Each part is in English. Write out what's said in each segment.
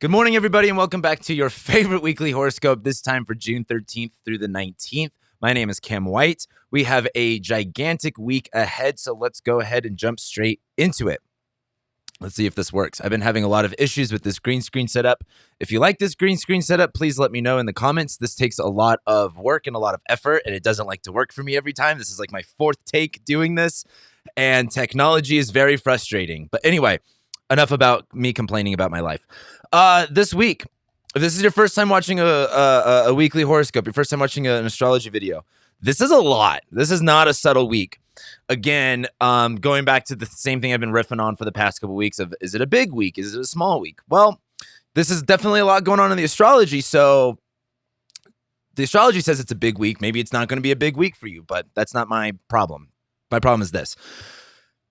Good morning, everybody, and welcome back to your favorite weekly horoscope, this time for June 13th through the 19th. My name is Cam White. We have a gigantic week ahead, so let's go ahead and jump straight into it. Let's see if this works. I've been having a lot of issues with this green screen setup. If you like this green screen setup, please let me know in the comments. This takes a lot of work and a lot of effort, and it doesn't like to work for me every time. This is like my fourth take doing this, and technology is very frustrating. But anyway, enough about me complaining about my life. This week, if this is your first time watching a weekly horoscope, your first time watching an astrology video, this is a lot. This is not a subtle week. Again, going back to the same thing I've been riffing on for the past couple weeks of, is it a big week? Is it a small week? Well, this is definitely a lot going on in the astrology. So the astrology says it's a big week. Maybe it's not going to be a big week for you, but that's not my problem. My problem is this.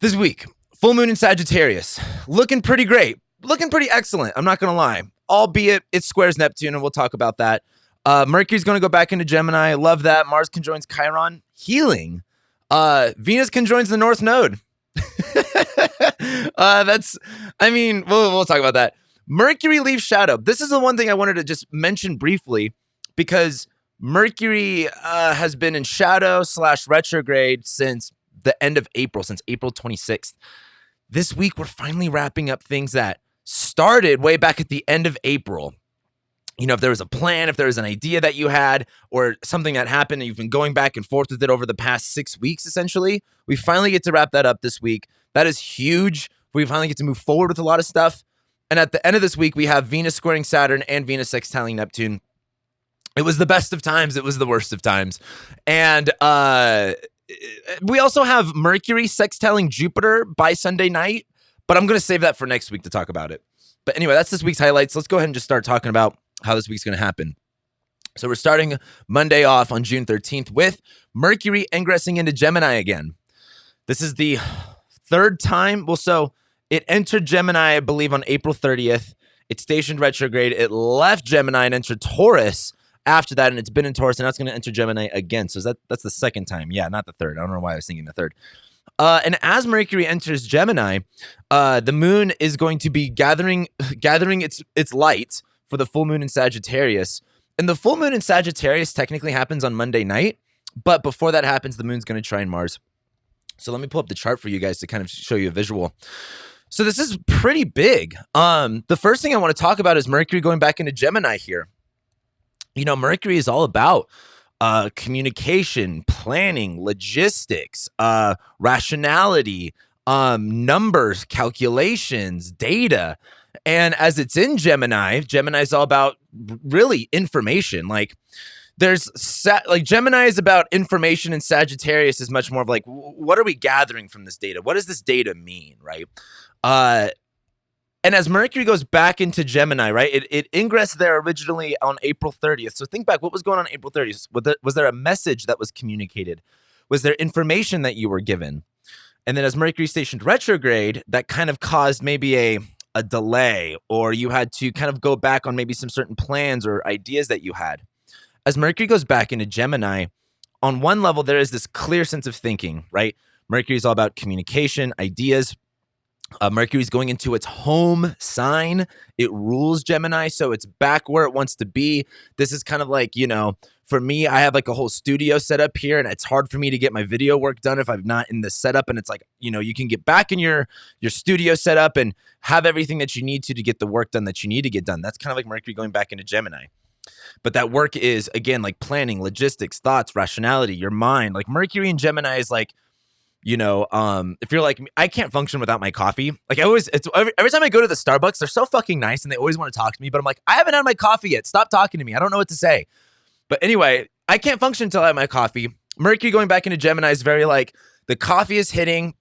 This week, full moon in Sagittarius, looking pretty great. Looking pretty excellent, I'm not going to lie. Albeit, it squares Neptune, and we'll talk about that. Mercury's going to go back into Gemini. I love that. Mars conjoins Chiron. Healing. Venus conjoins the North Node. We'll talk about that. Mercury leaves shadow. This is the one thing I wanted to just mention briefly, because Mercury has been in shadow / retrograde since the end of April, since April 26th. This week, we're finally wrapping up things that started way back at the end of April. You know, if there was a plan, if there was an idea that you had, or something that happened and you've been going back and forth with it over the past 6 weeks, essentially, we finally get to wrap that up this week. That is huge. We finally get to move forward with a lot of stuff. And at the end of this week, we have Venus squaring Saturn and Venus sextiling Neptune. It was the best of times. It was the worst of times. And we also have Mercury sextiling Jupiter by Sunday night, but I'm going to save that for next week to talk about it. But anyway, that's this week's highlights. Let's go ahead and just start talking about how this week's going to happen. So we're starting Monday off on June 13th with Mercury ingressing into Gemini again. This is the third time. Well, so it entered Gemini, I believe, on April 30th. It stationed retrograde. It left Gemini and entered Taurus after that, and it's been in Taurus, and now it's going to enter Gemini again. So that's the second time. Yeah, not the third. I don't know why I was thinking the third. And as Mercury enters Gemini, the moon is going to be gathering its light for the full moon in Sagittarius. And the full moon in Sagittarius technically happens on Monday night, but before that happens, the moon's going to trine Mars. So let me pull up the chart for you guys to kind of show you a visual. So this is pretty big. The first thing I want to talk about is Mercury going back into Gemini here. You know, Mercury is all about communication, planning, logistics, rationality, numbers, calculations, data. And as it's in Gemini, Gemini is all about really information. Like Gemini is about information, and Sagittarius is much more of like, what are we gathering from this data? What does this data mean, right? And as Mercury goes back into Gemini, right, it ingressed there originally on April 30th. So think back, what was going on April 30th? Was there a message that was communicated? Was there information that you were given? And then as Mercury stationed retrograde, that kind of caused maybe a delay, or you had to kind of go back on maybe some certain plans or ideas that you had. As Mercury goes back into Gemini, on one level, there is this clear sense of thinking, right? Mercury is all about communication, ideas. Mercury's going into its home sign. It rules Gemini, so it's back where it wants to be. This is kind of like, you know, for me, I have like a whole studio set up here, and it's hard for me to get my video work done if I'm not in the setup. And it's like, you know, you can get back in your studio set up and have everything that you need to get the work done that you need to get done. That's kind of like Mercury going back into Gemini. But that work is, again, like planning, logistics, thoughts, rationality, your mind. Like Mercury in Gemini is like, you know, if you're like me, I can't function without my coffee. Like every time I go to the Starbucks, they're so fucking nice and they always want to talk to me, but I'm like, I haven't had my coffee yet. Stop talking to me. I don't know what to say. But anyway, I can't function until I have my coffee. Mercury going back into Gemini is very like, the coffee is hitting.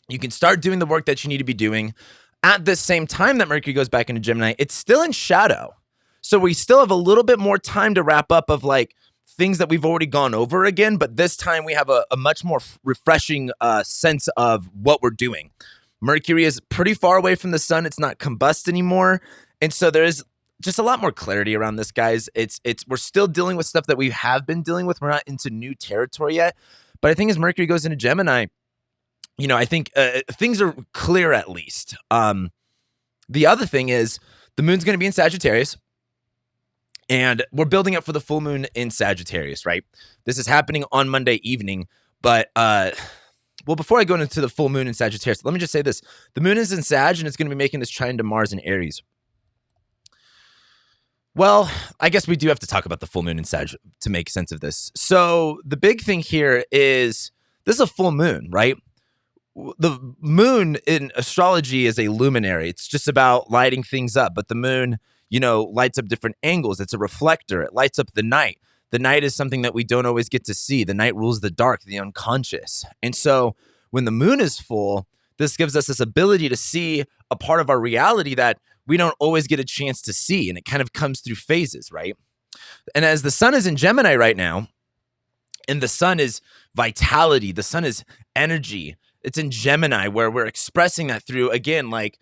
You can start doing the work that you need to be doing. At the same time that Mercury goes back into Gemini, it's still in shadow. So we still have a little bit more time to wrap up of like things that we've already gone over again, but this time we have a much more refreshing sense of what we're doing. Mercury is pretty far away from the sun. It's not combust anymore. And so there is just a lot more clarity around this, guys. We're still dealing with stuff that we have been dealing with. We're not into new territory yet. But I think as Mercury goes into Gemini, you know, I think things are clear at least. The other thing is The moon's going to be in Sagittarius. And we're building up for the full moon in Sagittarius, right? This is happening on Monday evening. But, well, before I go into the full moon in Sagittarius, let me just say this. The moon is in Sag, and it's going to be making this trine to Mars and Aries. Well, I guess we do have to talk about the full moon in Sag to make sense of this. So the big thing here is this is a full moon, right? The moon in astrology is a luminary. It's just about lighting things up. But the moon, lights up different angles. It's a reflector. It lights up the night. The night is something that we don't always get to see. The night rules the dark, the unconscious. And so when the moon is full, this gives us this ability to see a part of our reality that we don't always get a chance to see. And it kind of comes through phases, right? And as the sun is in Gemini right now, and the sun is vitality, the sun is energy. It's in Gemini where we're expressing that through, again, like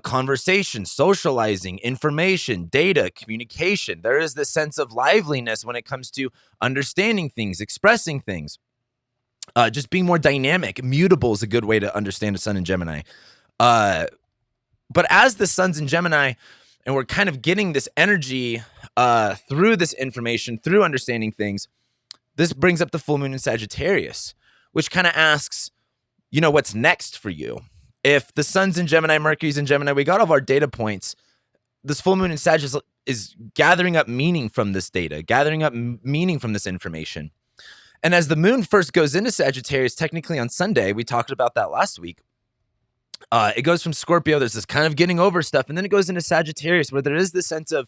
conversation, socializing, information, data, communication. There is this sense of liveliness when it comes to understanding things, expressing things, just being more dynamic. Mutable is a good way to understand a sun in Gemini. But as the sun's in Gemini and we're kind of getting this energy through this information, through understanding things, this brings up the full moon in Sagittarius, which kind of asks, what's next for you? If the sun's in Gemini, Mercury's in Gemini, we got all of our data points. This full moon in Sag is gathering up meaning from this data, gathering up meaning from this information. And as the moon first goes into Sagittarius, technically on Sunday, we talked about that last week. It goes from Scorpio, there's this kind of getting over stuff, and then it goes into Sagittarius where there is this sense of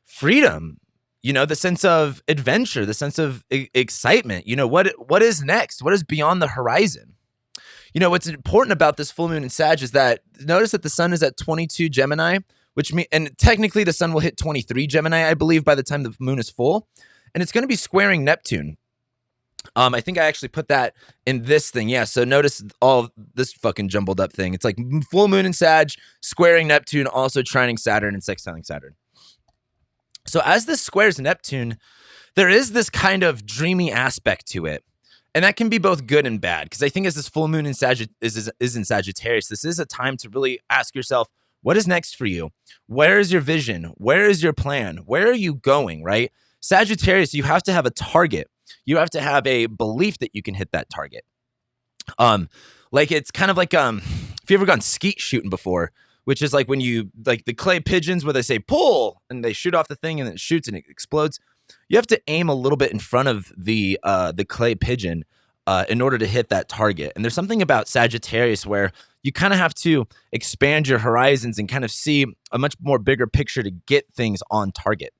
freedom, the sense of adventure, the sense of excitement. What is next? What is beyond the horizon? What's important about this full moon in Sag is that notice that the sun is at 22 Gemini, which means, and technically the sun will hit 23 Gemini, I believe, by the time the moon is full, and it's going to be squaring Neptune. I think I actually put that in this thing. Yeah. So notice all this fucking jumbled up thing. It's like full moon in Sag, squaring Neptune, also trining Saturn and sextiling Saturn. So as this squares Neptune, there is this kind of dreamy aspect to it. And that can be both good and bad. Because I think as this full moon in is in Sagittarius, this is a time to really ask yourself, what is next for you? Where is your vision? Where is your plan? Where are you going, right? Sagittarius, you have to have a target. You have to have a belief that you can hit that target. Like it's kind of like if you ever gone skeet shooting before, which is like when you like the clay pigeons where they say pull and they shoot off the thing and it shoots and it explodes. You have to aim a little bit in front of the clay pigeon in order to hit that target. And there's something about Sagittarius where you kind of have to expand your horizons and kind of see a much more bigger picture to get things on target.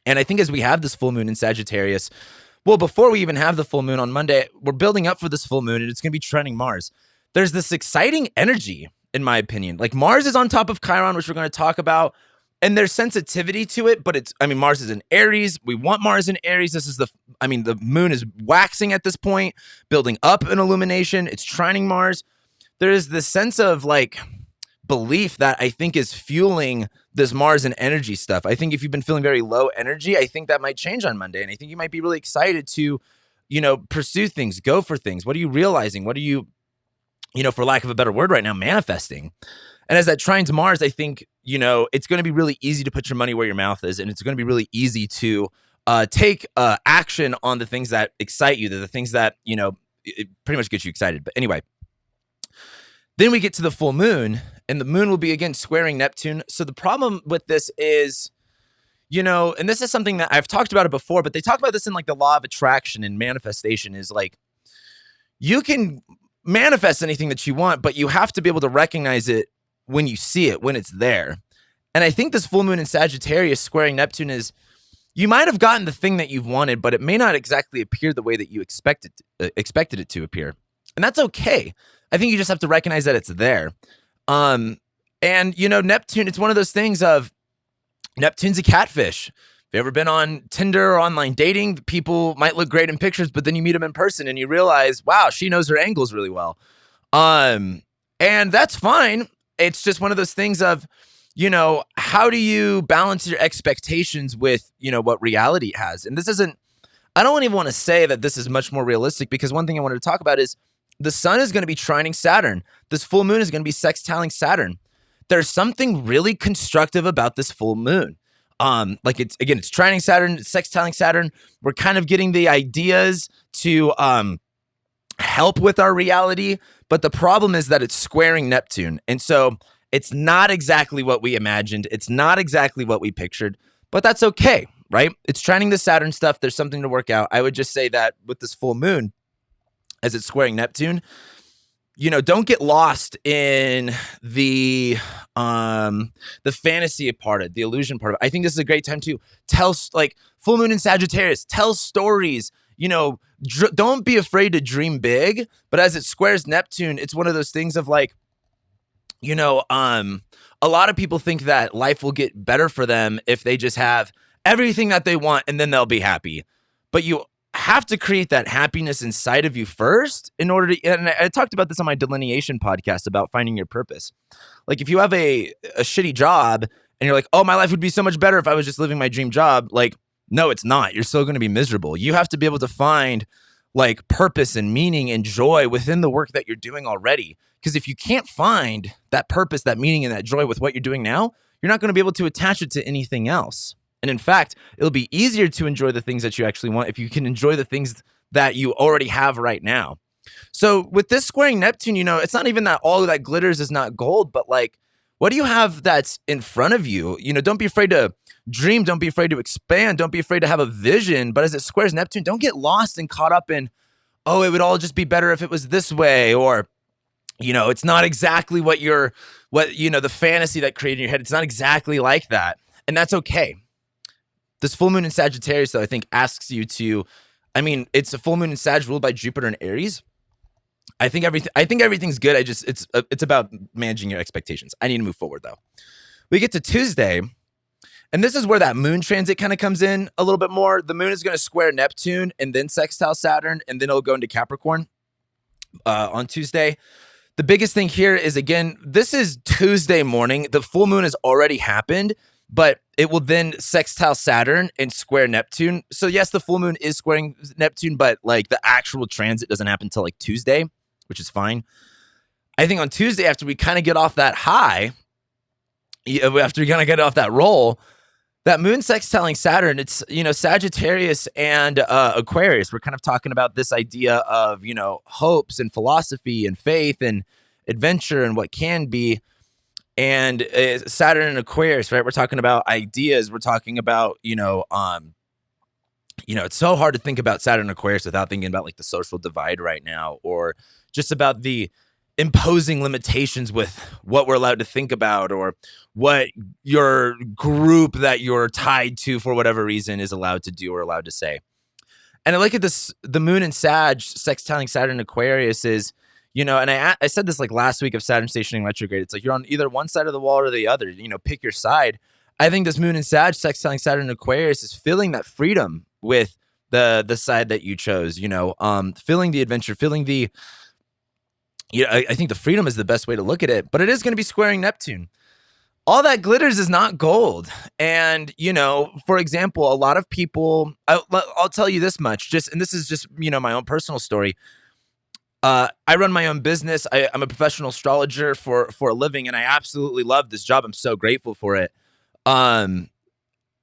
And I think as we have this full moon in Sagittarius, well, before we even have the full moon on Monday, we're building up for this full moon and it's going to be trining Mars. There's this exciting energy, in my opinion. Like Mars is on top of Chiron, which we're going to talk about. And there's sensitivity to it, but Mars is in Aries. We want Mars in Aries. The moon is waxing at this point, building up an illumination. It's trining Mars. There is this sense of like belief that I think is fueling this Mars and energy stuff. I think if you've been feeling very low energy, I think that might change on Monday. And I think you might be really excited to, pursue things, go for things. What are you realizing? What are you, for lack of a better word right now, manifesting? And as that trines Mars, I think, it's going to be really easy to put your money where your mouth is. And it's going to be really easy to take action on the things that excite you, the things that, it pretty much gets you excited. But anyway, then we get to the full moon and the moon will be again squaring Neptune. So the problem with this is, and this is something that I've talked about it before, but they talk about this in like the law of attraction and manifestation is like, you can manifest anything that you want, but you have to be able to recognize it when you see it, when it's there. And I think this full moon in Sagittarius squaring Neptune is, you might have gotten the thing that you've wanted, but it may not exactly appear the way that you expected it to appear. And that's okay. I think you just have to recognize that it's there. And Neptune, it's one of those things of Neptune's a catfish. If you've ever been on Tinder or online dating, people might look great in pictures, but then you meet them in person and you realize, wow, she knows her angles really well. And that's fine. It's just one of those things of, how do you balance your expectations with, what reality has? And this isn't, I don't even want to say that this is much more realistic because one thing I wanted to talk about is the sun is going to be trining Saturn. This full moon is going to be sextiling Saturn. there's something really constructive about this full moon. Like it's trining Saturn, it's sextiling Saturn. We're kind of getting the ideas to help with our reality, but the problem is that it's squaring Neptune. And so it's not exactly what we imagined. It's not exactly what we pictured, but that's okay, right? It's trining the Saturn stuff. There's something to work out. I would just say that with this full moon, as it's squaring Neptune, don't get lost in the fantasy part of it, the illusion part of it. I think this is a great time to tell, like full moon in Sagittarius, tell stories. Don't be afraid to dream big. But as it squares Neptune, it's one of those things of like, a lot of people think that life will get better for them if they just have everything that they want and then they'll be happy. But you have to create that happiness inside of you first in order to, and I talked about this on my delineation podcast about finding your purpose. Like if you have a shitty job and you're like, oh, my life would be so much better if I was just living my dream job. Like, no, it's not. You're still going to be miserable. You have to be able to find like purpose and meaning and joy within the work that you're doing already. Because if you can't find that purpose, that meaning, and that joy with what you're doing now, you're not going to be able to attach it to anything else. And in fact, it'll be easier to enjoy the things that you actually want if you can enjoy the things that you already have right now. So with this squaring Neptune, it's not even that all that glitters is not gold, but like, what do you have that's in front of you? Don't be afraid to dream. Don't be afraid to expand. Don't be afraid to have a vision. But as it squares Neptune, don't get lost and caught up in, oh, it would all just be better if it was this way. Or, it's not exactly the fantasy that created in your head. It's not exactly like that. And that's okay. This full moon in Sagittarius, though, I think asks you to, it's a full moon in Sag ruled by Jupiter and Aries. I think everything's good. It's about managing your expectations. I need to move forward though. We get to Tuesday, and this is where that moon transit kind of comes in a little bit more. The moon is going to square Neptune and then sextile Saturn, and then it'll go into Capricorn on Tuesday. The biggest thing here is, again, this is Tuesday morning. The full moon has already happened, but it will then sextile Saturn and square Neptune. So yes, the full moon is squaring Neptune, but like the actual transit doesn't happen until like Tuesday, which is fine. I think on Tuesday, after we kind of get off that high, after we kind of get off that roll, that moon sextiling Saturn, it's, Sagittarius and Aquarius. We're kind of talking about this idea of, hopes and philosophy and faith and adventure and what can be. And Saturn and Aquarius, right? We're talking about ideas. We're talking about, it's so hard to think about Saturn and Aquarius without thinking about like the social divide right now, or just about the imposing limitations with what we're allowed to think about, or what your group that you're tied to for whatever reason is allowed to do or allowed to say. And I look at this, the moon in Sag sextiling Saturn and Aquarius is, and I said this like last week of Saturn stationing retrograde. It's like you're on either one side of the wall or the other, pick your side. I think this moon in Sag sextiling Saturn and Aquarius is feeling that freedom with the side that you chose, feeling the adventure, feeling the, I think the freedom is the best way to look at it, but it is going to be squaring Neptune. All that glitters is not gold. And, for example, a lot of people, I'll tell you this much, and this is just, my own personal story. I run my own business. I'm a professional astrologer for a living, and I absolutely love this job. I'm so grateful for it. And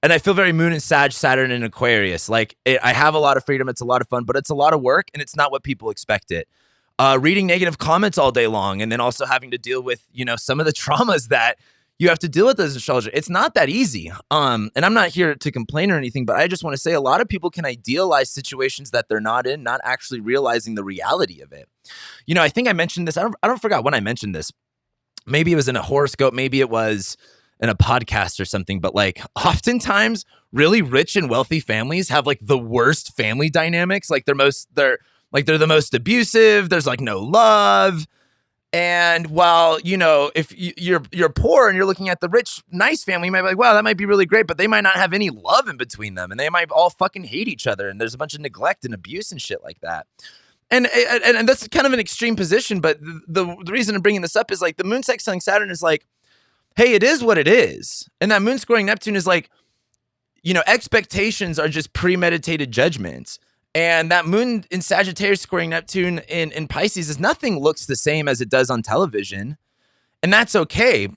I feel very moon and Sag, Saturn and Aquarius. Like I have a lot of freedom. It's a lot of fun, but it's a lot of work, and it's not what people expect it. Reading negative comments all day long, and then also having to deal with, some of the traumas that you have to deal with as an astrologer. It's not that easy. And I'm not here to complain or anything, but I just want to say a lot of people can idealize situations that they're not in, not actually realizing the reality of it. I think I mentioned this. I don't forget when I mentioned this. Maybe it was in a horoscope. Maybe it was in a podcast or something, but like oftentimes really rich and wealthy families have like the worst family dynamics. Like they're the most abusive. There's like no love. And while, if you're poor and you're looking at the rich, nice family, you might be like, wow, that might be really great, but they might not have any love in between them, and they might all fucking hate each other, and there's a bunch of neglect and abuse and shit like that. And that's kind of an extreme position, but the reason I'm bringing this up is like the moon sextiling Saturn is like, hey, it is what it is. And that moon squaring Neptune is like, expectations are just premeditated judgments. And that moon in Sagittarius squaring Neptune in Pisces is nothing looks the same as it does on television. And that's okay.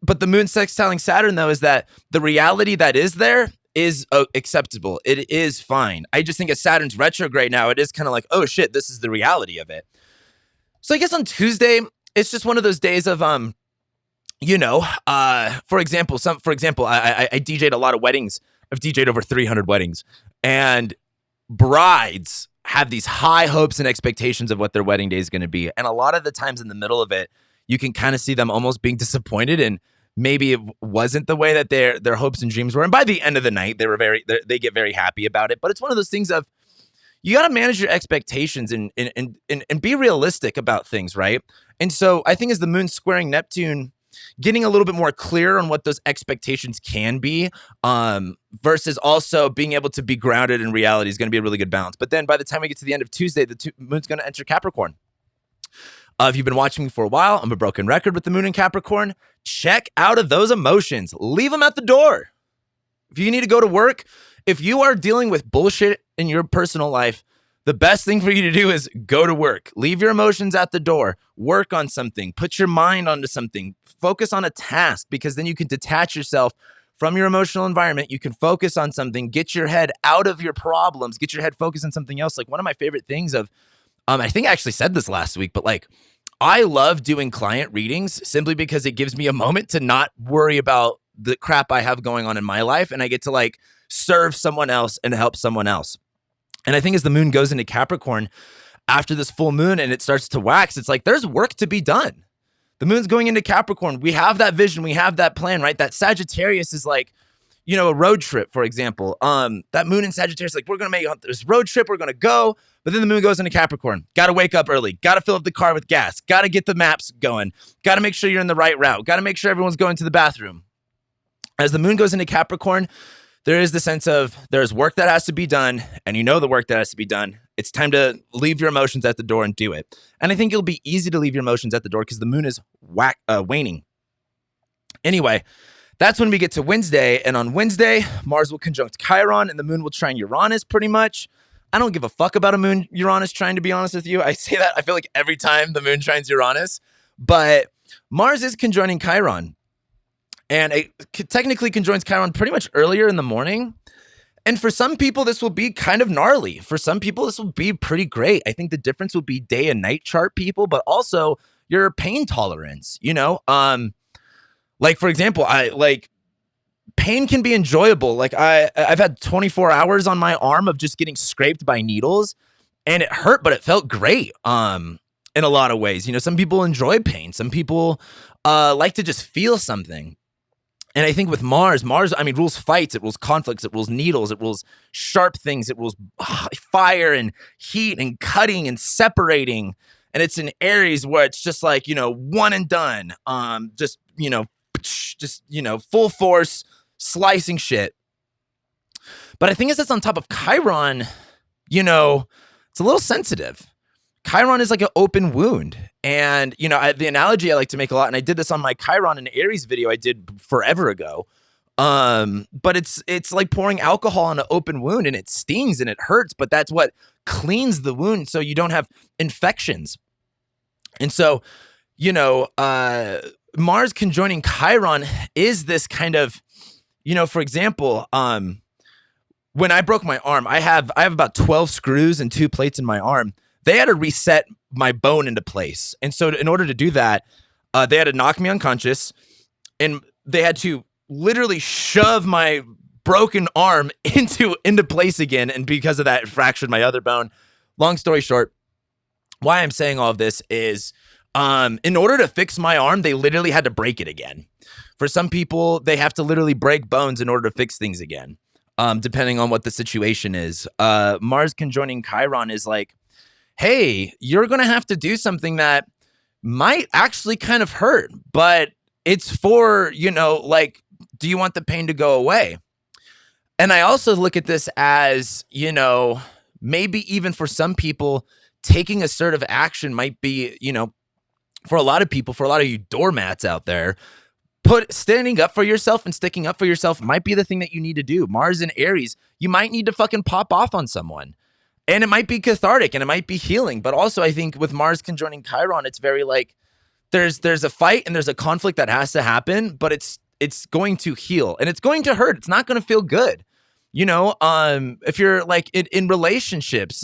But the moon sextiling Saturn, though, is that the reality that is there is acceptable. It is fine. I just think as Saturn's retrograde now, it is kind of like, oh shit, this is the reality of it. So I guess on Tuesday, it's just one of those days of, for example, I DJ'd a lot of weddings. I've DJ'd over 300 weddings, and brides have these high hopes and expectations of what their wedding day is going to be. And a lot of the times in the middle of it, you can kind of see them almost being disappointed, and maybe it wasn't the way that their hopes and dreams were. And by the end of the night, they get very happy about it. But it's one of those things of, you got to manage your expectations and be realistic about things, right? And so I think as the moon squaring Neptune, getting a little bit more clear on what those expectations can be, versus also being able to be grounded in reality is going to be a really good balance. But then by the time we get to the end of Tuesday, the moon's going to enter Capricorn. If you've been watching me for a while, I'm a broken record with the moon in Capricorn. Check out of those emotions. Leave them at the door. If you need to go to work, if you are dealing with bullshit in your personal life, the best thing for you to do is go to work. Leave your emotions at the door. Work on something. Put your mind onto something. Focus on a task, because then you can detach yourself from your emotional environment. You can focus on something. Get your head out of your problems. Get your head focused on something else. Like, one of my favorite things of, I think I actually said this last week, but like, I love doing client readings simply because it gives me a moment to not worry about the crap I have going on in my life, and I get to like serve someone else and help someone else. And I think as the moon goes into Capricorn after this full moon and it starts to wax, it's like there's work to be done. The moon's going into Capricorn. We have that vision. We have that plan, right? That Sagittarius is like, a road trip, for example. That moon in Sagittarius, like, we're going to make this road trip. We're going to go. But then the moon goes into Capricorn. Got to wake up early. Got to fill up the car with gas. Got to get the maps going. Got to make sure you're in the right route. Got to make sure everyone's going to the bathroom. As the moon goes into Capricorn, there is the sense of there's work that has to be done, and the work that has to be done. It's time to leave your emotions at the door and do it. And I think it'll be easy to leave your emotions at the door because the moon is waning. Anyway, that's when we get to Wednesday. And on Wednesday, Mars will conjunct Chiron and the moon will trine Uranus pretty much. I don't give a fuck about a moon Uranus trine, to be honest with you. I say that, I feel like every time the moon trines Uranus. But Mars is conjoining Chiron. And it technically conjoins Chiron pretty much earlier in the morning. And for some people, this will be kind of gnarly. For some people, this will be pretty great. I think the difference will be day and night chart people, but also your pain tolerance, Like, for example, pain can be enjoyable. Like, I've had 24 hours on my arm of just getting scraped by needles, and it hurt, but it felt great. In a lot of ways, some people enjoy pain. Some people like to just feel something. And I think with Mars, rules fights, it rules conflicts, it rules needles, it rules sharp things, it rules fire and heat and cutting and separating. And it's in Aries where it's just like, one and done. Just full force slicing shit. But I think as it's on top of Chiron, it's a little sensitive. Chiron is like an open wound. And, the analogy I like to make a lot, and I did this on my Chiron and Aries video I did forever ago. But it's like pouring alcohol on an open wound, and it stings and it hurts, but that's what cleans the wound so you don't have infections. And so, Mars conjoining Chiron is this kind of, for example, when I broke my arm, I have about 12 screws and 2 plates in my arm. They had to reset my bone into place. And so in order to do that, they had to knock me unconscious, and they had to literally shove my broken arm into place again. And because of that, it fractured my other bone. Long story short, why I'm saying all of this is, in order to fix my arm, they literally had to break it again. For some people, they have to literally break bones in order to fix things again, depending on what the situation is. Mars conjoining Chiron is like, hey, you're going to have to do something that might actually kind of hurt, but it's for, do you want the pain to go away? And I also look at this as, maybe even for some people, taking assertive action might be, for a lot of people, for a lot of you doormats out there, standing up for yourself and sticking up for yourself might be the thing that you need to do. Mars in Aries, you might need to fucking pop off on someone. And it might be cathartic and it might be healing. But also I think with Mars conjoining Chiron, it's very like, there's a fight and there's a conflict that has to happen, but it's going to heal and it's going to hurt. It's not going to feel good. If you're like in relationships,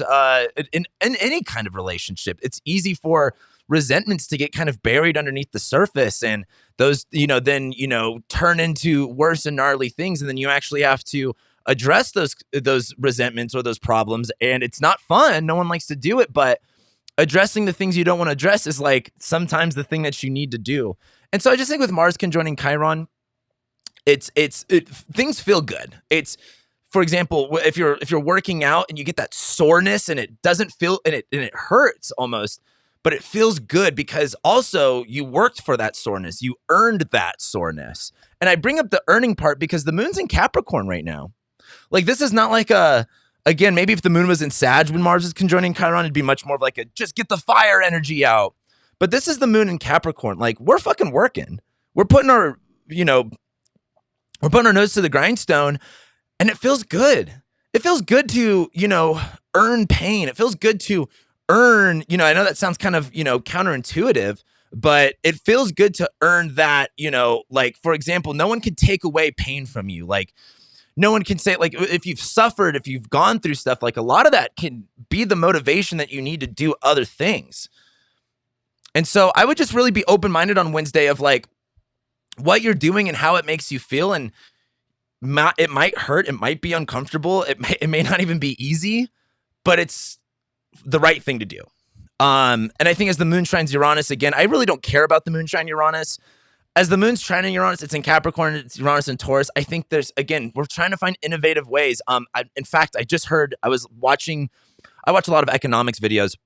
in any kind of relationship, it's easy for resentments to get kind of buried underneath the surface, and those, then, turn into worse and gnarly things. And then you actually have to address those resentments or those problems. And it's not fun. No one likes to do it, but addressing the things you don't want to address is like sometimes the thing that you need to do. And so I just think with Mars conjoining Chiron, things feel good. It's, for example, if you're working out and you get that soreness and it doesn't feel, and it hurts almost, but it feels good because also you worked for that soreness. You earned that soreness. And I bring up the earning part because the moon's in Capricorn right now. Like, this is not like again, maybe if the moon was in Sag when Mars is conjoining Chiron, it'd be much more of like just get the fire energy out. But this is the moon in Capricorn. Like, we're fucking working. We're putting our nose to the grindstone. And it feels good. It feels good to, earn pain. It feels good to earn, I know that sounds kind of, counterintuitive, but it feels good to earn that, like, for example, no one can take away pain from you. Like, no one can say, like, if you've suffered, if you've gone through stuff, like, a lot of that can be the motivation that you need to do other things. And so I would just really be open-minded on Wednesday of like what you're doing and how it makes you feel. And it might hurt. It might be uncomfortable. It may not even be easy, but it's the right thing to do. And I think as the moon shines Uranus, again, I really don't care about the moon shine Uranus. As the moon's shining Uranus, it's in Capricorn, it's Uranus and Taurus. I think we're trying to find innovative ways. In fact, I watch a lot of economics videos,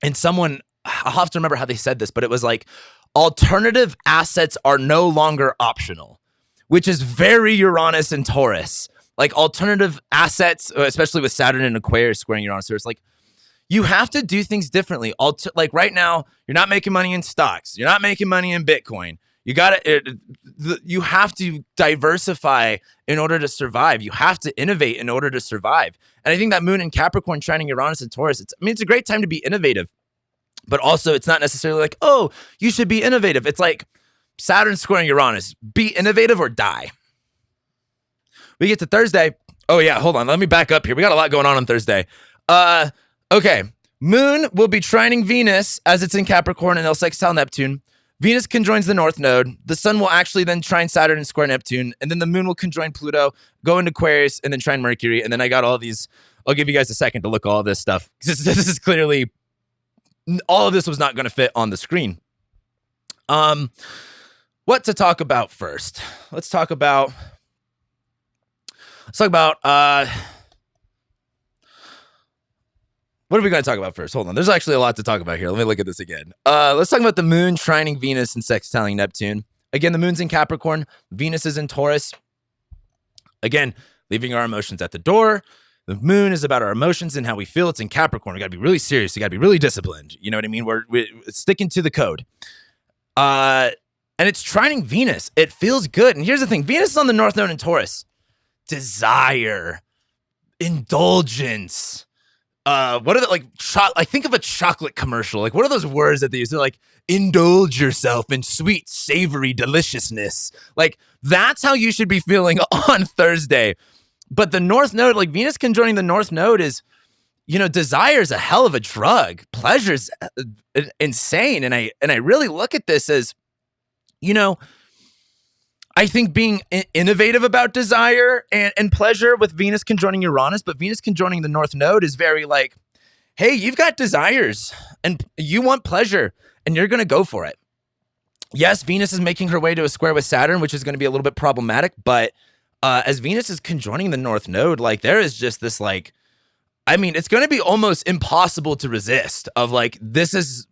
and I'll have to remember how they said this, but it was like, alternative assets are no longer optional, which is very Uranus and Taurus. Like, alternative assets, especially with Saturn and Aquarius squaring Uranus, it's like, you have to do things differently. Like right now, you're not making money in stocks. You're not making money in Bitcoin. You have to diversify in order to survive. You have to innovate in order to survive. And I think that moon in Capricorn shining Uranus and Taurus, it's a great time to be innovative, but also it's not necessarily like, oh, you should be innovative. It's like Saturn squaring Uranus, be innovative or die. We get to Thursday. Oh yeah, hold on. Let me back up here. We got a lot going on Thursday. Okay. Moon will be trining Venus as it's in Capricorn and it'll sextile Neptune. Venus conjoins the North Node. The Sun will actually then trine Saturn and square Neptune. And then the Moon will conjoin Pluto, go into Aquarius, and then trine Mercury. And then I got all these. I'll give you guys a second to look at all this stuff. This is clearly, all of this was not going to fit on the screen. What to talk about first? Let's talk about what are we going to talk about first? Hold on. There's actually a lot to talk about here. Let me look at this again. Let's talk about the moon trining Venus and sextiling Neptune. Again, the moon's in Capricorn. Venus is in Taurus. Again, leaving our emotions at the door. The moon is about our emotions and how we feel. It's in Capricorn. We got to be really serious. You got to be really disciplined. You know what I mean? We're sticking to the code. And it's trining Venus. It feels good. And here's the thing. Venus is on the North Node in Taurus. Desire. Indulgence. What are the, like, I think of a chocolate commercial. Like, what are those words that they use? They're like, indulge yourself in sweet, savory deliciousness. Like, that's how you should be feeling on Thursday. But the North Node, like Venus conjoining the North Node is, desire is a hell of a drug. Pleasure's insane. And I really look at this as, I think being innovative about desire and pleasure with Venus conjoining Uranus, but Venus conjoining the North Node is very like, hey, you've got desires and you want pleasure and you're going to go for it. Yes, Venus is making her way to a square with Saturn, which is going to be a little bit problematic, but as Venus is conjoining the North Node, like there is just this like, it's going to be almost impossible to resist of like, this is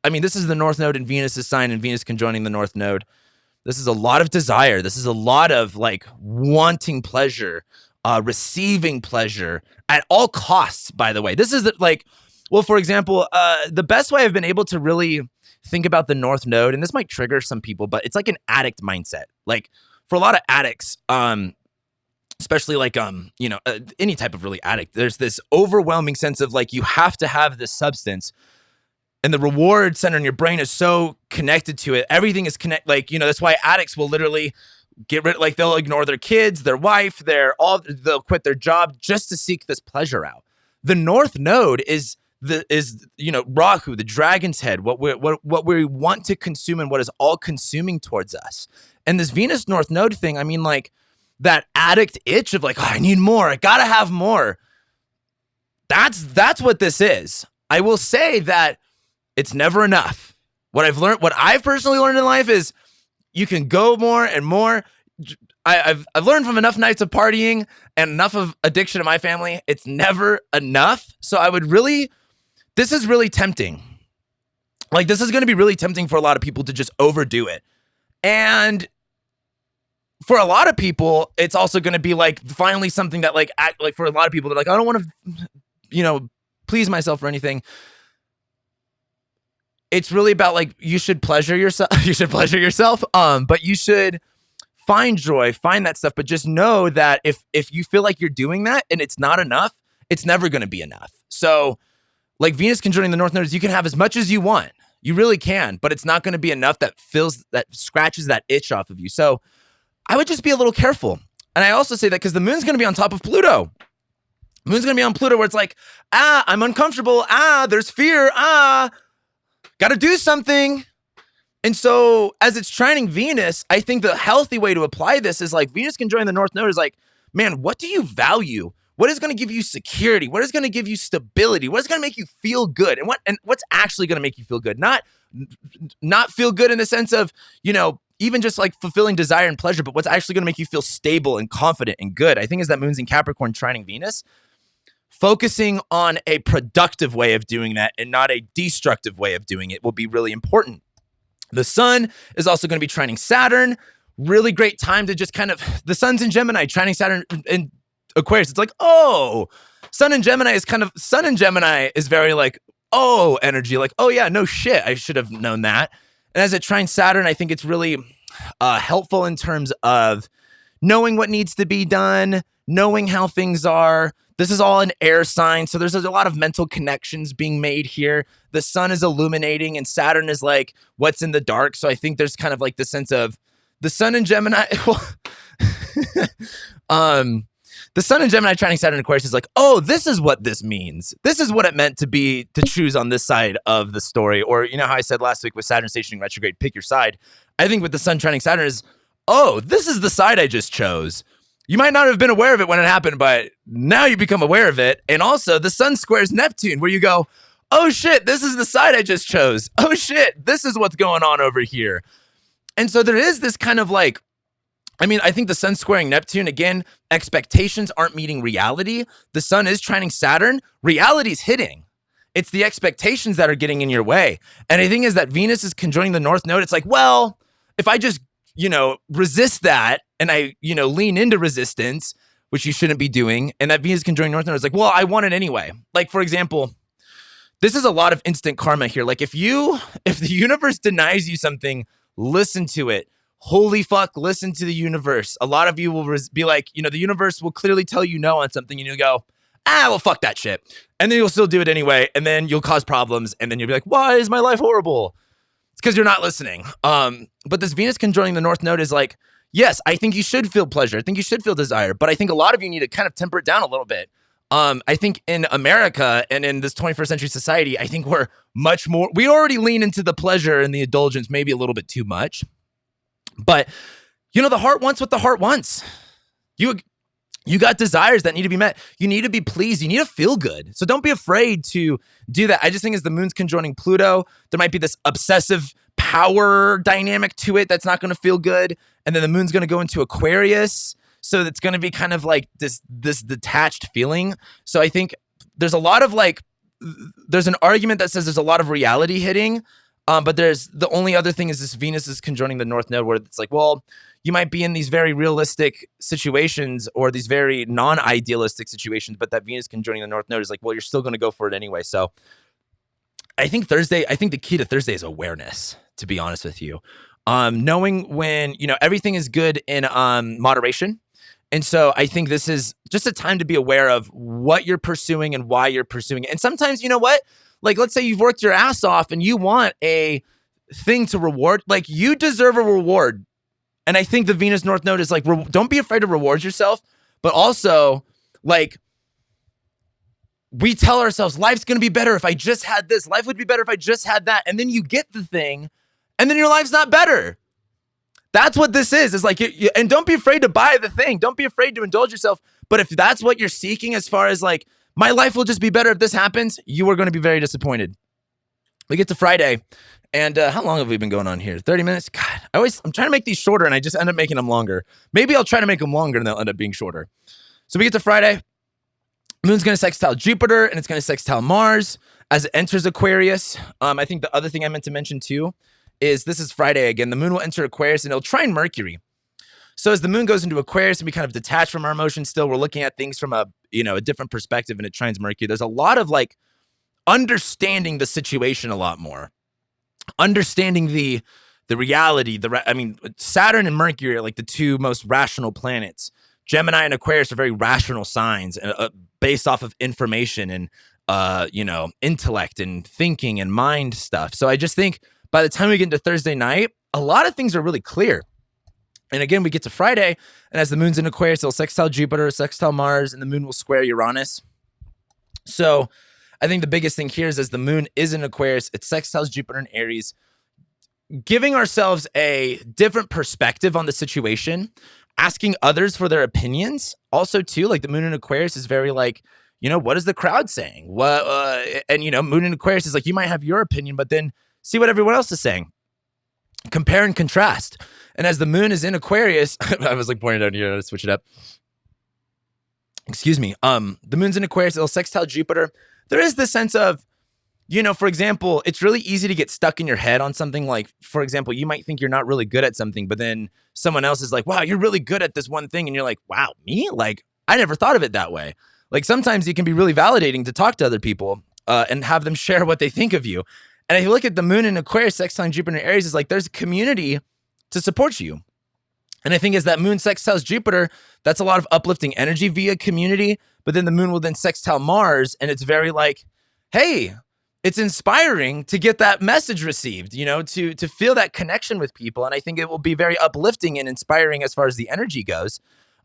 the North Node in Venus's sign and Venus conjoining the North Node. This is a lot of desire. This is a lot of like wanting pleasure, receiving pleasure at all costs, by the way. This is for example, the best way I've been able to really think about the North Node, and this might trigger some people, but it's like an addict mindset. Like for a lot of addicts, especially like, any type of really addict, there's this overwhelming sense of like, you have to have this substance. and the reward center in your brain is so connected to it. Everything is connected. Like, that's why addicts will literally get rid, like they'll ignore their kids, their wife, they'll quit their job just to seek this pleasure out. The North Node is Rahu, the dragon's head, what we want to consume and what is all consuming towards us. And this Venus North Node thing, I mean, like that addict itch of like, oh, I need more, I gotta have more. That's what this is. I will say that it's never enough. What I've personally learned in life is you can go more and more. I've learned from enough nights of partying and enough of addiction in my family. It's never enough. So this is really tempting. Like, this is going to be really tempting for a lot of people to just overdo it. And for a lot of people, it's also going to be like finally something that like for a lot of people, they're like, I don't want to, please myself or anything. It's really about like, you should pleasure yourself. You should pleasure yourself. But you should find joy, find that stuff. But just know that if you feel like you're doing that and it's not enough, it's never going to be enough. So like Venus conjoining the North Node, you can have as much as you want. You really can, but it's not going to be enough that scratches that itch off of you. So I would just be a little careful. And I also say that because the moon's going to be on top of Pluto. The moon's going to be on Pluto where it's like, I'm uncomfortable. There's fear. Got to do something. And so as it's trining Venus, I think the healthy way to apply this is like Venus conjoining the North Node is like, man, what do you value? What is going to give you security? What is going to give you stability? What is going to make you feel good? And what's actually going to make you feel good? Not feel good in the sense of, even just like fulfilling desire and pleasure, but what's actually going to make you feel stable and confident and good. I think is that moon's in Capricorn trining Venus. Focusing on a productive way of doing that and not a destructive way of doing it will be really important. The sun is also going to be trining Saturn. Really great time to just the sun's in Gemini, trining Saturn in Aquarius. It's like, sun in Gemini is very like, energy. Like, yeah, no shit. I should have known that. And as it trines Saturn, I think it's really helpful in terms of knowing what needs to be done, knowing how things are. This is all an air sign, so there's a lot of mental connections being made here. The sun is illuminating, and Saturn is like what's in the dark. So I think there's kind of like the sense of the sun in Gemini. The sun in Gemini trining Saturn in Aquarius is like, this is what this means. This is what it meant to choose on this side of the story. Or how I said last week with Saturn stationing retrograde, pick your side. I think with the sun trining Saturn is, this is the side I just chose. You might not have been aware of it when it happened, but now you become aware of it. And also the sun squares Neptune where you go, oh shit, this is the side I just chose. Oh shit, this is what's going on over here. And so there is this kind of like, I think the sun squaring Neptune, again, expectations aren't meeting reality. The sun is trining Saturn. Reality's hitting. It's the expectations that are getting in your way. And I think is that Venus is conjoining the North Node. It's like, well, if I just, resist that and I, lean into resistance, which you shouldn't be doing, and that Venus conjoining North Node is like, well, I want it anyway. Like, for example, this is a lot of instant karma here. Like, if the universe denies you something, listen to it. Holy fuck, listen to the universe. A lot of you will be like, the universe will clearly tell you no on something and you'll go, well, fuck that shit. And then you'll still do it anyway. And then you'll cause problems. And then you'll be like, why is my life horrible? It's because you're not listening. But this Venus conjoining the North Node is like, yes, I think you should feel pleasure. I think you should feel desire. But I think a lot of you need to kind of temper it down a little bit. I think in America and in this 21st century society, I think we already lean into the pleasure and the indulgence maybe a little bit too much. But, the heart wants what the heart wants. You got desires that need to be met. You need to be pleased. You need to feel good. So don't be afraid to do that. I just think as the moon's conjoining Pluto, there might be this obsessive power dynamic to it that's not going to feel good. And then the moon's going to go into Aquarius. So it's going to be kind of like this detached feeling. So I think there's a lot of there's an argument that says there's a lot of reality hitting. But there's the only other thing is this Venus is conjoining the North Node where it's like, well, you might be in these very realistic situations or these very non-idealistic situations, but that Venus conjoining the North Node is like, well, you're still going to go for it anyway. So I think the key to Thursday is awareness, to be honest with you. Knowing when, everything is good in moderation And so I think this is just a time to be aware of what you're pursuing and why you're pursuing it. And sometimes, you know what? Like, let's say you've worked your ass off and you want a thing to reward. Like, you deserve a reward. And I think the Venus North Node is like, don't be afraid to reward yourself. But also, like, we tell ourselves, life's going to be better if I just had this. Life would be better if I just had that. And then you get the thing, and then your life's not better. That's what this is. It's like, and don't be afraid to buy the thing. Don't be afraid to indulge yourself. But if that's what you're seeking, as far as like, my life will just be better if this happens, you are going to be very disappointed. We get to Friday, and how long have we been going on here? 30 minutes? God, I'm trying to make these shorter, and I just end up making them longer. Maybe I'll try to make them longer, and they'll end up being shorter. So we get to Friday. Moon's going to sextile Jupiter, and it's going to sextile Mars as it enters Aquarius. I think the other thing I meant to mention too is this is Friday again. The moon will enter Aquarius, and it'll trine Mercury. So as the moon goes into Aquarius and we kind of detach from our emotions still, we're looking at things from a different perspective, and it trines Mercury. There's a lot of like understanding the situation a lot more. Understanding the reality. Saturn and Mercury are like the two most rational planets. Gemini and Aquarius are very rational signs based off of information and, intellect and thinking and mind stuff. So I just think by the time we get into Thursday night, a lot of things are really clear. And again, we get to Friday, and as the moon's in Aquarius, it'll sextile Jupiter, sextile Mars, and the moon will square Uranus. So I think the biggest thing here is as the moon is in Aquarius, it sextiles Jupiter in Aries, giving ourselves a different perspective on the situation, asking others for their opinions. Also, too, like the moon in Aquarius is very like, what is the crowd saying? Moon in Aquarius is like, you might have your opinion, but then see what everyone else is saying. Compare and contrast. And as the moon is in Aquarius, I was like pointing down here to switch it up. Excuse me. The moon's in Aquarius, it'll sextile Jupiter. There is this sense of, for example, it's really easy to get stuck in your head on something like, for example, you might think you're not really good at something, but then someone else is like, wow, you're really good at this one thing. And you're like, wow, me? Like, I never thought of it that way. Like sometimes it can be really validating to talk to other people and have them share what they think of you. And if you look at the moon in Aquarius, sextiling Jupiter in Aries, is like there's a community to support you. And I think as that moon sextiles Jupiter, that's a lot of uplifting energy via community. But then the moon will then sextile Mars, and it's very like, hey, it's inspiring to get that message received, to feel that connection with people. And I think it will be very uplifting and inspiring as far as the energy goes.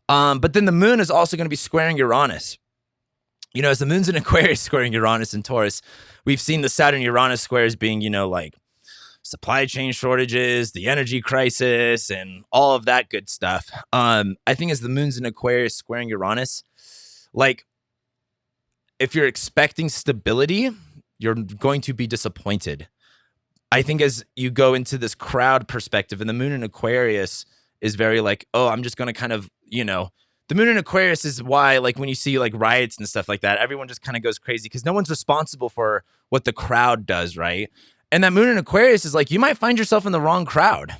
But then the moon is also going to be squaring Uranus. As the moon's in Aquarius squaring Uranus and Taurus, we've seen the Saturn-Uranus squares being, like supply chain shortages, the energy crisis, and all of that good stuff. I think as the moon's in Aquarius squaring Uranus, like if you're expecting stability, you're going to be disappointed. I think as you go into this crowd perspective, and the moon in Aquarius is very like, oh, I'm just going to kind of, the moon in Aquarius is why, like, when you see like riots and stuff like that, everyone just kind of goes crazy because no one's responsible for what the crowd does, right? And that moon in Aquarius is like, you might find yourself in the wrong crowd.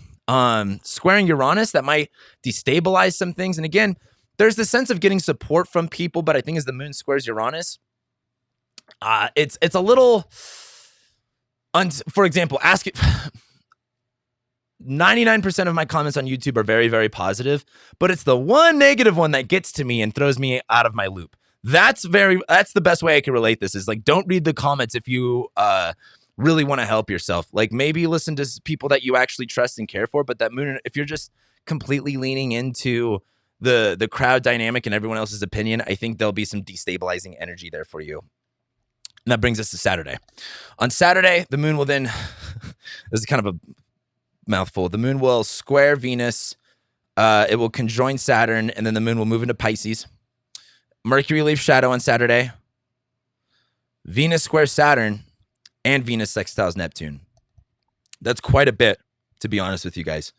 Squaring Uranus, that might destabilize some things. And again, there's this sense of getting support from people, but I think as the moon squares Uranus, it's a little, for example, 99% of my comments on YouTube are very, very positive, but it's the one negative one that gets to me and throws me out of my loop. That's the best way I can relate this is like, don't read the comments if you really want to help yourself. Like maybe listen to people that you actually trust and care for, but that moon, if you're just completely leaning into the crowd dynamic and everyone else's opinion, I think there'll be some destabilizing energy there for you. And that brings us to Saturday. On Saturday, the moon will then, this is kind of a mouthful. The moon will square Venus. It will conjoin Saturn, and then the moon will move into Pisces. Mercury leaves shadow on Saturday. Venus squares Saturn, and Venus sextiles Neptune. That's quite a bit, to be honest with you guys.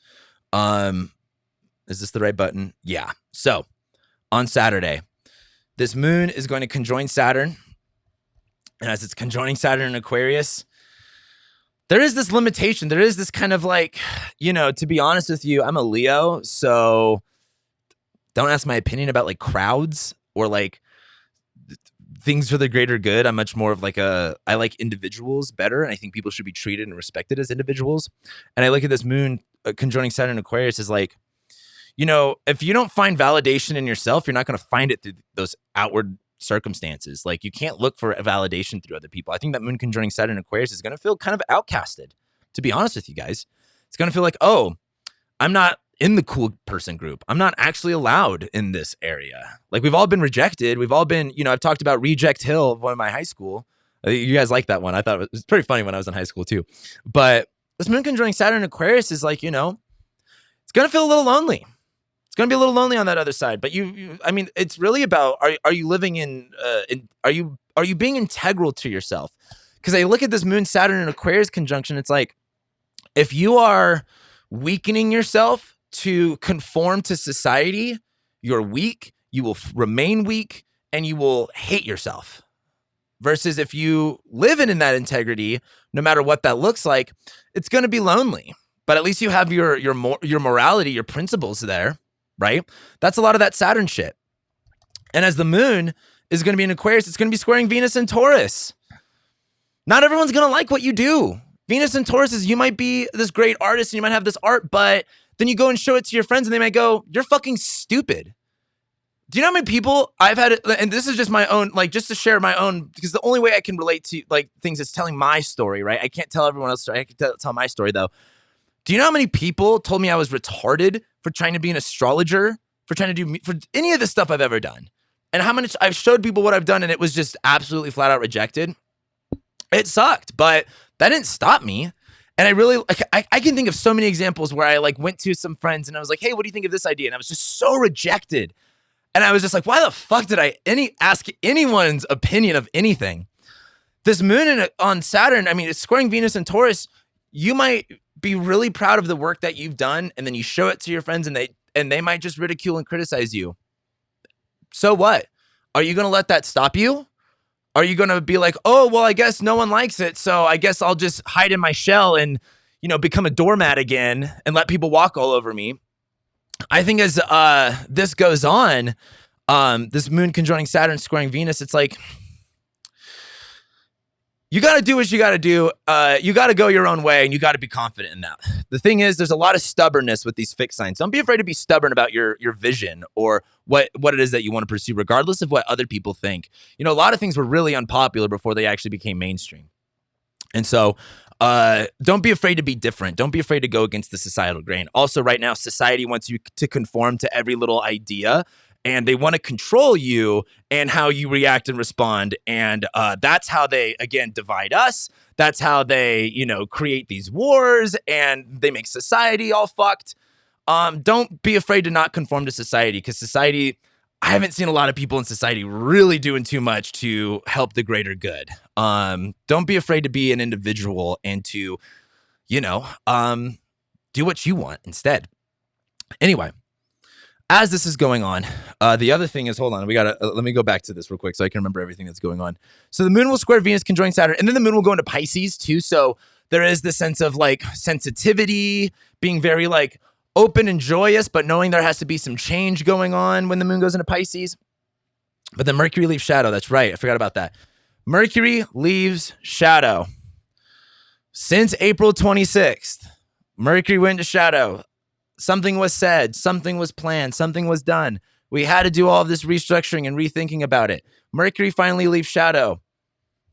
Is this the right button? Yeah. So on Saturday, this moon is going to conjoin Saturn. And as it's conjoining Saturn in Aquarius, there is this limitation. There is this kind of like, to be honest with you, I'm a Leo, so don't ask my opinion about like crowds or like things for the greater good. I'm much more of like I like individuals better, and I think people should be treated and respected as individuals. And I look at this moon conjoining Saturn in Aquarius as like, if you don't find validation in yourself, you're not going to find it through those outward circumstances. Like, you can't look for a validation through other people. I think that moon conjoining Saturn in Aquarius is going to feel kind of outcasted, to be honest with you guys. It's going to feel like, oh, I'm not in the cool person group. I'm not actually allowed in this area. Like, we've all been rejected. We've all been, I've talked about Reject Hill of one of my high school. You guys like that one. I thought it was pretty funny when I was in high school too. But this moon conjoining Saturn in Aquarius is like, it's going to feel a little lonely. It's going to be a little lonely on that other side. But it's really about, are you living are you being integral to yourself? Because I look at this moon Saturn in Aquarius conjunction. It's like, if you are weakening yourself to conform to society, you're weak, you will remain weak, and you will hate yourself. Versus if you live in that integrity, no matter what that looks like, it's going to be lonely. But at least you have your morality, your principles there, right? That's a lot of that Saturn shit. And as the moon is going to be in Aquarius, it's going to be squaring Venus and Taurus. Not everyone's going to like what you do. Venus and Taurus is, you might be this great artist and you might have this art, but then you go and show it to your friends and they might go, you're fucking stupid. Do you know how many people I've had, and this is just my own, like, just to share my own, because the only way I can relate to, like, things is telling my story, right? I can't tell everyone else's story. I can tell my story, though. Do you know how many people told me I was retarded for trying to be an astrologer, for trying to do, for any of the stuff I've ever done? And how many, I've showed people what I've done and it was just absolutely flat out rejected. It sucked, but that didn't stop me. And I really, I can think of so many examples where I, like, went to some friends and I was like, hey, what do you think of this idea? And I was just so rejected. And I was just like, why the fuck did I ask anyone's opinion of anything? This moon on Saturn, it's squaring Venus and Taurus. You might be really proud of the work that you've done, and then you show it to your friends, and they might just ridicule and criticize you. So what? Are you going to let that stop you? Are you going to be like, oh, well, I guess no one likes it, so I guess I'll just hide in my shell and, become a doormat again and let people walk all over me? I think as this goes on, this moon conjoining Saturn, squaring Venus, it's like, you got to do what you got to do. You got to go your own way, and you got to be confident in that. The thing is, there's a lot of stubbornness with these fixed signs. Don't be afraid to be stubborn about your vision or what it is that you want to pursue, regardless of what other people think. A lot of things were really unpopular before they actually became mainstream. And so don't be afraid to be different. Don't be afraid to go against the societal grain. Also, right now, society wants you to conform to every little idea, and they want to control you and how you react and respond. And that's how they, again, divide us. That's how they, create these wars, and they make society all fucked. Don't be afraid to not conform to society, because society, I haven't seen a lot of people in society really doing too much to help the greater good. Don't be afraid to be an individual and to, do what you want instead. Anyway, as this is going on, the other thing is, hold on, let me go back to this real quick so I can remember everything that's going on. So the moon will square Venus conjoining Saturn, and then the moon will go into Pisces too. So there is this sense of, like, sensitivity, being very, like, open and joyous, but knowing there has to be some change going on when the moon goes into Pisces. But then Mercury leaves shadow. That's right. I forgot about that. Mercury leaves shadow. Since April 26th, Mercury went into shadow. Something was said, something was planned, something was done. We had to do all of this restructuring and rethinking about it. Mercury finally leaves shadow.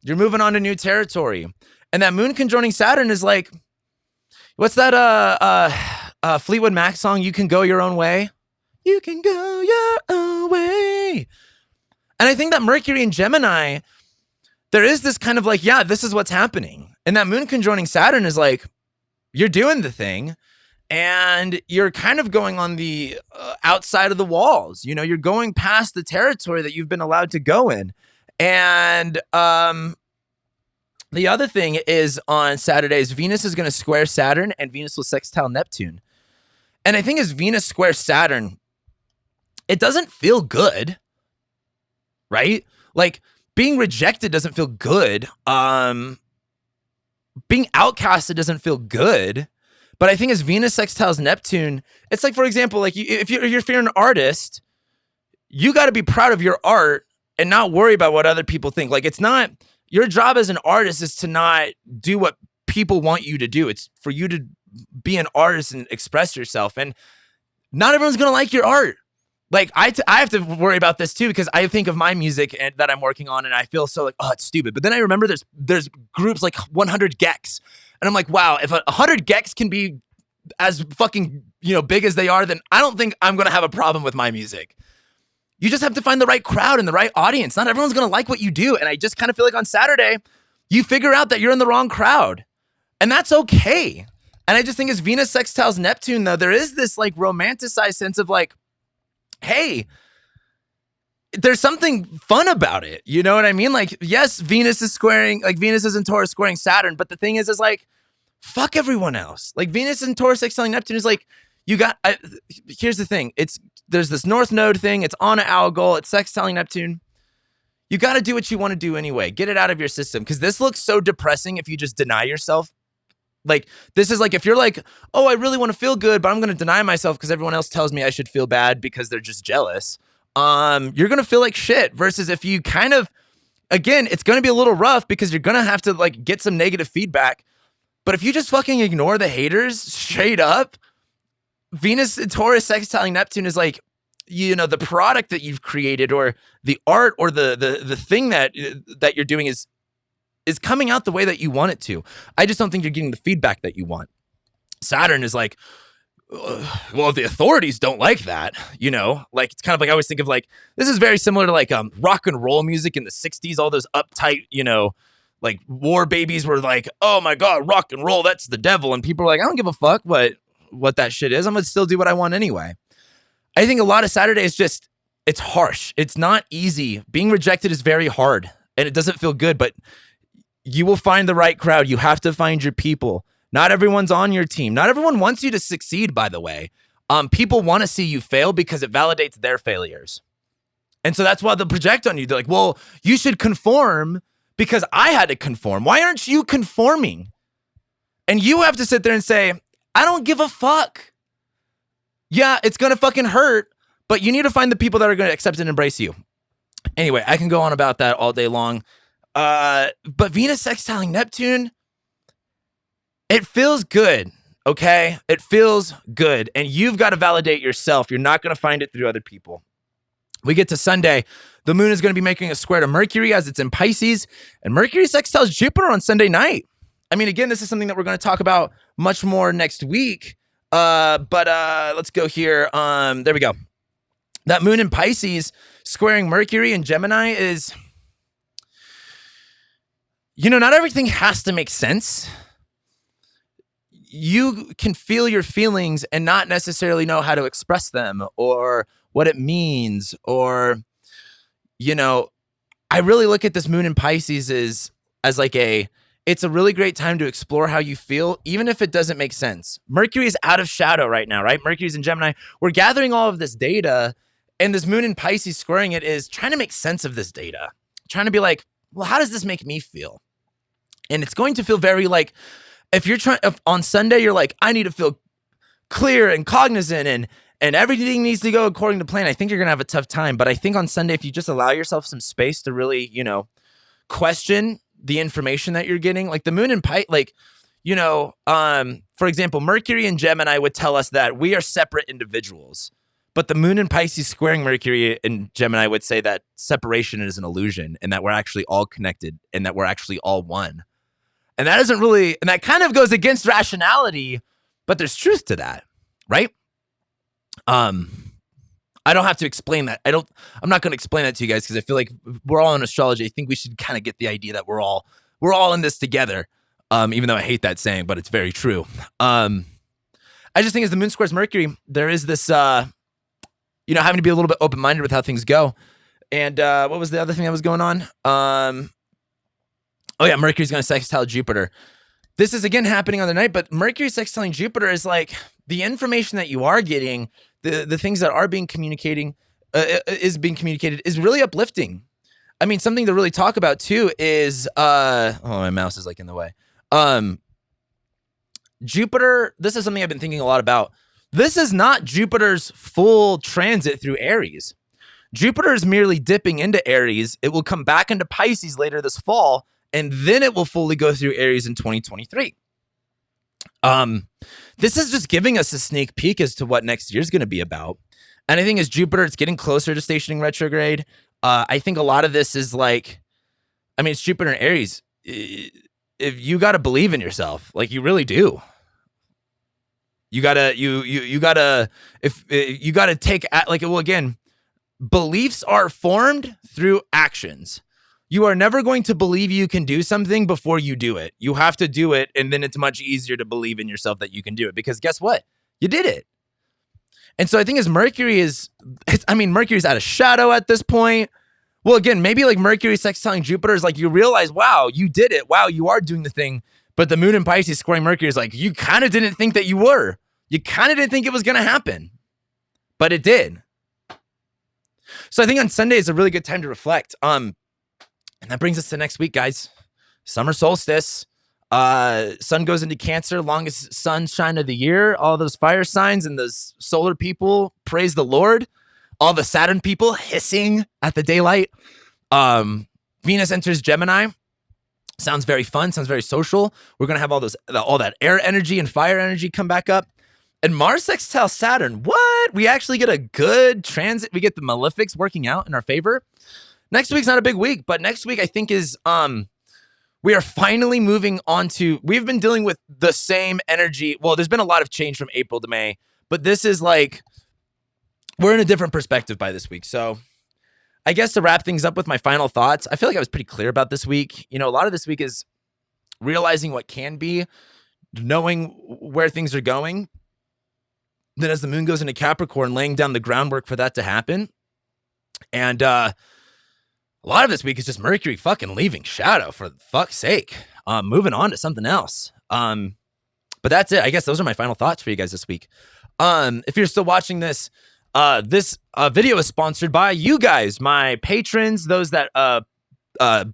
You're moving on to new territory. And that moon conjoining Saturn is like, what's that Fleetwood Mac song, You Can Go Your Own Way? You can go your own way. And I think that Mercury in Gemini, there is this kind of like, yeah, this is what's happening. And that moon conjoining Saturn is like, you're doing the thing. And you're kind of going on the outside of the walls. You're going past the territory that you've been allowed to go in. And the other thing is, on Saturdays, Venus is going to square Saturn, and Venus will sextile Neptune. And I think as Venus squares Saturn, it doesn't feel good, right? Like, being rejected doesn't feel good. Being outcasted doesn't feel good. But I think as Venus sextiles Neptune, it's like, for example, like, if you're an artist, you got to be proud of your art and not worry about what other people think. Like, it's not, your job as an artist is to not do what people want you to do. It's for you to be an artist and express yourself. And not everyone's going to like your art. Like I have to worry about this too, because I think of my music that I'm working on and I feel so like, oh, it's stupid. But then I remember there's groups like 100 Gex. And I'm like, wow, if 100 Gex can be as fucking, big as they are, then I don't think I'm going to have a problem with my music. You just have to find the right crowd and the right audience. Not everyone's going to like what you do. And I just kind of feel like on Saturday, you figure out that you're in the wrong crowd. And that's okay. And I just think as Venus sextiles Neptune, though, there is this like romanticized sense of like, hey, there's something fun about it. You know what I mean? Like, yes, Venus is in Taurus squaring Saturn. But the thing is like, fuck everyone else. Like Venus in Taurus sextiling Neptune is like, here's the thing. There's this North Node thing. It's on an algol. It's sextiling Neptune. You got to do what you want to do anyway. Get it out of your system. Because this looks so depressing if you just deny yourself. Like, this is like, if you're like, oh, I really want to feel good, but I'm going to deny myself because everyone else tells me I should feel bad because they're just jealous. You're going to feel like shit. Versus if you kind of, again, it's going to be a little rough because you're going to have to like get some negative feedback. But if you just fucking ignore the haters straight up, Venus in Taurus sextiling Neptune is like, the product that you've created or the art or the thing that you're doing is coming out the way that you want it to. I just don't think you're getting the feedback that you want. Saturn is like, well, the authorities don't like that, like it's kind of like I always think of like, this is very similar to like rock and roll music in the 60s, all those uptight, like war babies were like, oh my God, rock and roll, that's the devil. And people are like, I don't give a fuck what that shit is. I'm going to still do what I want anyway. I think a lot of Saturday is just, it's harsh. It's not easy. Being rejected is very hard and it doesn't feel good, but you will find the right crowd. You have to find your people. Not everyone's on your team. Not everyone wants you to succeed, by the way. People want to see you fail because it validates their failures. And so that's why they'll project on you. They're like, well, you should conform because I had to conform. Why aren't you conforming? And you have to sit there and say, I don't give a fuck. Yeah, it's going to fucking hurt, but you need to find the people that are going to accept and embrace you. Anyway, I can go on about that all day long. But Venus sextiling Neptune, it feels good, okay? It feels good, and you've got to validate yourself. You're not going to find it through other people. We get to Sunday. The moon is going to be making a square to Mercury as it's in Pisces, and Mercury sextiles Jupiter on Sunday night. I mean, again, this is something that we're going to talk about much more next week, but let's go here. There we go. That moon in Pisces squaring Mercury in Gemini is... not everything has to make sense. You can feel your feelings and not necessarily know how to express them or what it means. Or, I really look at this moon in Pisces as like it's a really great time to explore how you feel, even if it doesn't make sense. Mercury is out of shadow right now, right? Mercury's in Gemini. We're gathering all of this data, and this moon in Pisces squaring it is trying to make sense of this data. Trying to be like, well, how does this make me feel? And it's going to feel very like, if on Sunday, you're like, I need to feel clear and cognizant and everything needs to go according to plan. I think you're going to have a tough time. But I think on Sunday, if you just allow yourself some space to really, question the information that you're getting, like the moon in Pisces, like, for example, Mercury in Gemini would tell us that we are separate individuals. But the moon in Pisces squaring Mercury in Gemini would say that separation is an illusion and that we're actually all connected and that we're actually all one. And that isn't really, and that kind of goes against rationality, but there's truth to that, right? I don't have to explain that. I'm not going to explain that to you guys because I feel like we're all in astrology. I think we should kind of get the idea that we're all in this together. Even though I hate that saying, but it's very true. I just think as the moon squares Mercury, there is this, having to be a little bit open-minded with how things go. And what was the other thing that was going on? Mercury's going to sextile Jupiter. This is again happening on the night, but Mercury sextiling Jupiter is like the information that you are getting, the things that are being communicated is really uplifting. I mean, something to really talk about too is my mouse is like in the way. Jupiter, this is something I've been thinking a lot about. This is not Jupiter's full transit through Aries. Jupiter is merely dipping into Aries. It will come back into Pisces later this fall, and then it will fully go through Aries in 2023. Um, this is just giving us a sneak peek as to what next year's going to be about. And I think as Jupiter, it's getting closer to stationing retrograde. I think a lot of this is like, I mean, it's Jupiter in Aries. If you got to believe in yourself, like you really do. You gotta take like, well, again, beliefs are formed through actions. You are never going to believe you can do something before you do it. You have to do it, and then it's much easier to believe in yourself that you can do it, because guess what? You did it. And so I think as Mercury's out of shadow at this point. Well, again, maybe like Mercury sextiling Jupiter is like you realize, wow, you did it. Wow, you are doing the thing. But the moon in Pisces squaring Mercury is like, you kind of didn't think that you were. You kind of didn't think it was going to happen. But it did. So I think on Sunday is a really good time to reflect. And that brings us to next week, guys. Summer solstice. Sun goes into Cancer, longest sunshine of the year. All those fire signs and those solar people, praise the Lord. All the Saturn people hissing at the daylight. Venus enters Gemini. Sounds very fun. Sounds very social. We're gonna have all that air energy and fire energy come back up. And Mars sextile Saturn. What? We actually get a good transit. We get the malefics working out in our favor. Next week's not a big week, but next week I think is we are finally moving on to. We've been dealing with the same energy. Well, there's been a lot of change from April to May, but this is like we're in a different perspective by this week. So I guess to wrap things up with my final thoughts, I feel like I was pretty clear about this week. You know, a lot of this week is realizing what can be, knowing where things are going. Then as the moon goes into Capricorn, laying down the groundwork for that to happen. And a lot of this week is just Mercury fucking leaving shadow, for fuck's sake. Moving on to something else. But that's it. I guess those are my final thoughts for you guys this week. If you're still watching this, this video is sponsored by you guys, my patrons, those that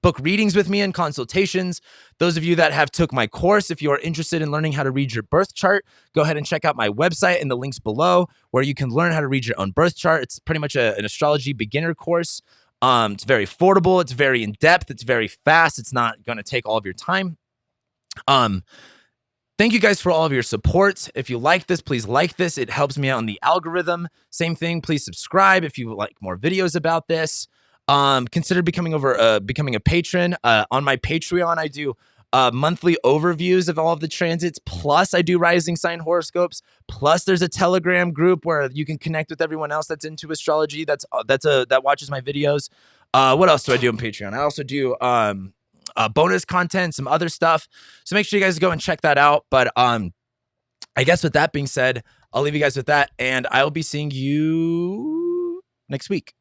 book readings with me and consultations. Those of you that have took my course, if you are interested in learning how to read your birth chart, go ahead and check out my website in the links below, where you can learn how to read your own birth chart. It's pretty much an astrology beginner course. It's very affordable. It's very in-depth. It's very fast. It's not going to take all of your time. Thank you guys for all of your support. If you like this, please like this. It helps me out in the algorithm. Same thing. Please subscribe if you like more videos about this. Consider becoming a patron. On my Patreon, I do monthly overviews of all of the transits. Plus, I do rising sign horoscopes. Plus, there's a Telegram group where you can connect with everyone else that's into astrology. That watches my videos. What else do I do on Patreon? I also do bonus content, some other stuff. So make sure you guys go and check that out. But I guess with that being said, I'll leave you guys with that, and I'll be seeing you next week.